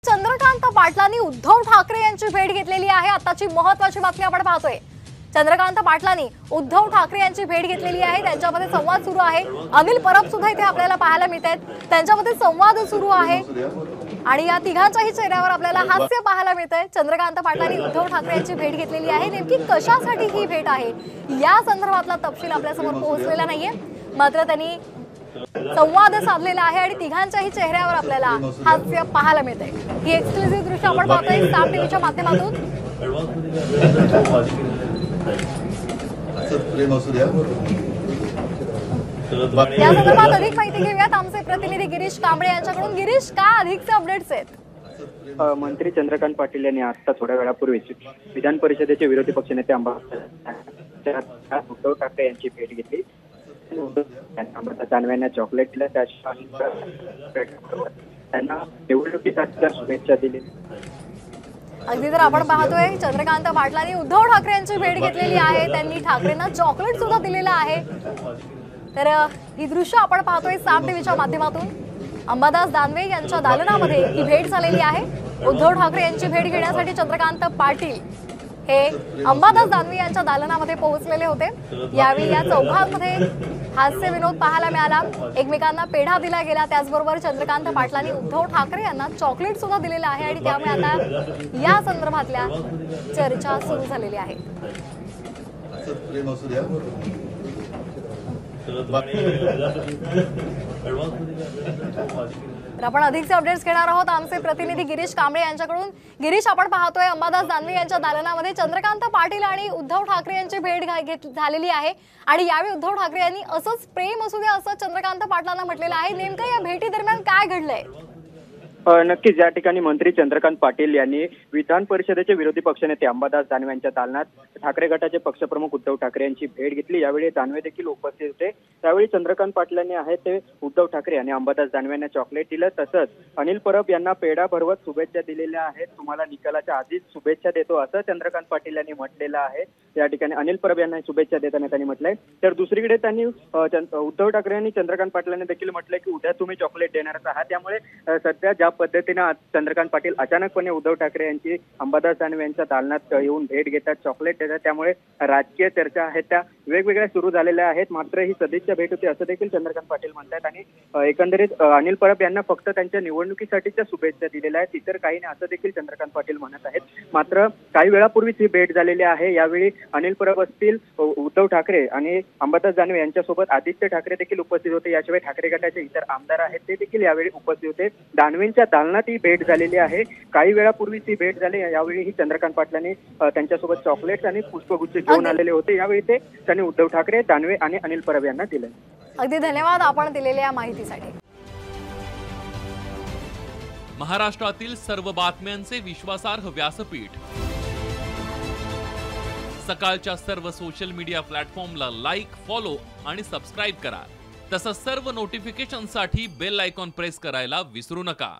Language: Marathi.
चंद्रकांत पाटलांनी उद्धव ठाकरे यांची भेट घेतलेली आहे। आताची महत्त्वाची बातमी आपण पाहतोय। चंद्रकांत पाटलांनी उद्धव ठाकरे यांची भेट घेतलेली आहे। त्यांच्यामध्ये संवाद सुरू आहे। अनिल परब सुद्धा इथे आपल्याला पाहायला मिळतात। त्यांच्यामध्ये संवाद सुरू आहे आणि या तिघांच्याही चेहऱ्यावर आपल्याला हास्य पाहायला मिळतंय। चंद्रकांत पाटलांनी उद्धव ठाकरे यांची भेट घेतलेली आहे। नेमकी कशासाठी ही भेट आहे या संदर्भातला तपशील आपल्यासमोर पोहोचलेला नाहीये, मात्र त्यांनी संवाद साधलेला आहे आणि तिघांच्याही चेहऱ्यावर आपल्याला हास्य पाहायला मिळतंय। ही एक्सक्लुझिव्ह दृश्य आपण पाहतोय साम टीव्हीच्या माध्यमातून। या संदर्भात अधिक माहिती घेऊयात आमचे प्रतिनिधी गिरीश कांबळे यांच्याकडून। गिरीश, काय अधिकचे अपडेट्स आहेत? मंत्री चंद्रकांत पाटील यांनी आता थोड्या वेळापूर्वीच विधान परिषदेचे विरोधी पक्षनेते उद्धव ठाकरे यांची भेट घेतली। दानव्यांना चॉकलेट दिलं, त्यांना निवडणुकीसाठी शुभेच्छा दिली। अगदी तर आपण पाहतोय चंद्रकांत पाटलांनी उद्धव ठाकरे यांची भेट घेतलेली आहे। त्यांनी ठाकरेंना चॉकलेट सुद्धा दिलेलं आहे। तर ही दृश्य आपण पाहतोय साम टीव्हीच्या माध्यमातून। अंबादास दानवे यांच्या दालनामध्ये ही भेट झालेली आहे। उद्धव ठाकरे यांची भेट घेण्यासाठी चंद्रकांत पाटील हे अंबादास दानवे यांच्या दालनामध्ये पोहोचलेले होते। यावेळी या चौघांमध्ये हास्य विनोद पाहायला मिळाला। एकमेकांना पेढा दिला गेला। त्याचबरोबर चंद्रकांत पाटलांनी उद्धव ठाकरे यांना चॉकलेट सुद्धा दिलेलं आहे आणि त्यामुळे आता या संदर्भातल्या चर्चा सुरू झालेली आहे। आपण अधिकचे अपडेट्स घेणार आहोत आमचे प्रतिनिधी गिरीश कांबळे यांच्याकडून। गिरीश, आपण पाहतोय अंबादास दानवे यांच्या दालनामध्ये चंद्रकांत पाटील आणि उद्धव ठाकरे यांची भेट झालेली आहे आणि यावेळी उद्धव ठाकरे यांनी असंच प्रेम असू द्या असं चंद्रकांत पाटलांना म्हटलेलं आहे। नेमकं या भेटी दरम्यान काय घडलंय? नक्कीच या ठिकाणी मंत्री चंद्रकांत पाटील यांनी विधान परिषदेचे विरोधी पक्षनेते अंबादास दानवे यांच्या दालनात ठाकरे गटाचे पक्षप्रमुख उद्धव ठाकरे यांची भेट घेतली। यावेळी दानवे देखील उपस्थित होते। त्यावेळी चंद्रकांत पाटलांनी आहे ते उद्धव ठाकरे आणि अंबादास दानवे यांना चॉकलेट दिलं, तसंच अनिल परब यांना पेढा भरवत शुभेच्छा दिलेल्या आहेत। तुम्हाला निकालाच्या आधीच शुभेच्छा देतो असं चंद्रकांत पाटील यांनी म्हटलेलं आहे। या ठिकाणी अनिल परब यांना शुभेच्छा देताना त्यांनी म्हटलंय। तर दुसरीकडे त्यांनी उद्धव ठाकरे यांनी चंद्रकांत पाटलांनी देखील म्हटलंय की उद्या तुम्ही चॉकलेट देणारच आहात। त्यामुळे सध्या ज्या पद्धतीने चंद्रकांत पाटील अचानकपणे उद्धव ठाकरे यांची अंबादास दानवे यांच्या दालनात येऊन भेट घेतात, चॉकलेट देतात, त्यामुळे राजकीय चर्चा आहेत त्या वेगवेगळ्या सुरू झालेल्या आहेत। मात्र ही सदिच्छा भेट होती असं देखील चंद्रकांत पाटील म्हणतात आणि एकंदरीत अनिल परब यांना फक्त त्यांच्या निवडणुकीसाठीच्या शुभेच्छा दिलेल्या आहेत, इतर काही नाही असं देखील चंद्रकांत पाटील म्हणत आहेत। मात्र काही वेळापूर्वीच ही भेट झालेली आहे। यावेळी अनिल परब असतील, उद्धव ठाकरे आणि अंबादास दानवे यांच्यासोबत आदित्य ठाकरे देखील उपस्थित होते। याशिवाय ठाकरे गटाचे इतर आमदार आहेत ते देखील यावेळी उपस्थित होते। दानवेंच्या दालनात ही भेट झालेली आहे। काही वेळापूर्वी ती भेट झाली। यावेळी ही चंद्रकांत पाटलांनी त्यांच्यासोबत चॉकलेट्स आणि पुष्पगुच्छ घेऊन आलेले होते। यावेळी ते त्यांनी उद्धव ठाकरे, दानवे आणि अनिल परब यांना दिले। अगदी धन्यवाद आपण दिलेल्या माहितीसाठी। महाराष्ट्रातील सर्व बातम्यांचे विश्वासार्ह व्यासपीठ, सकाळच्या सर्व सोशल मीडिया प्लॅटफॉर्मला लाईक, फॉलो आणि सबस्क्राईब करा। तसंच सर्व नोटिफिकेशनसाठी बेल आयकॉन प्रेस करायला विसरू नका।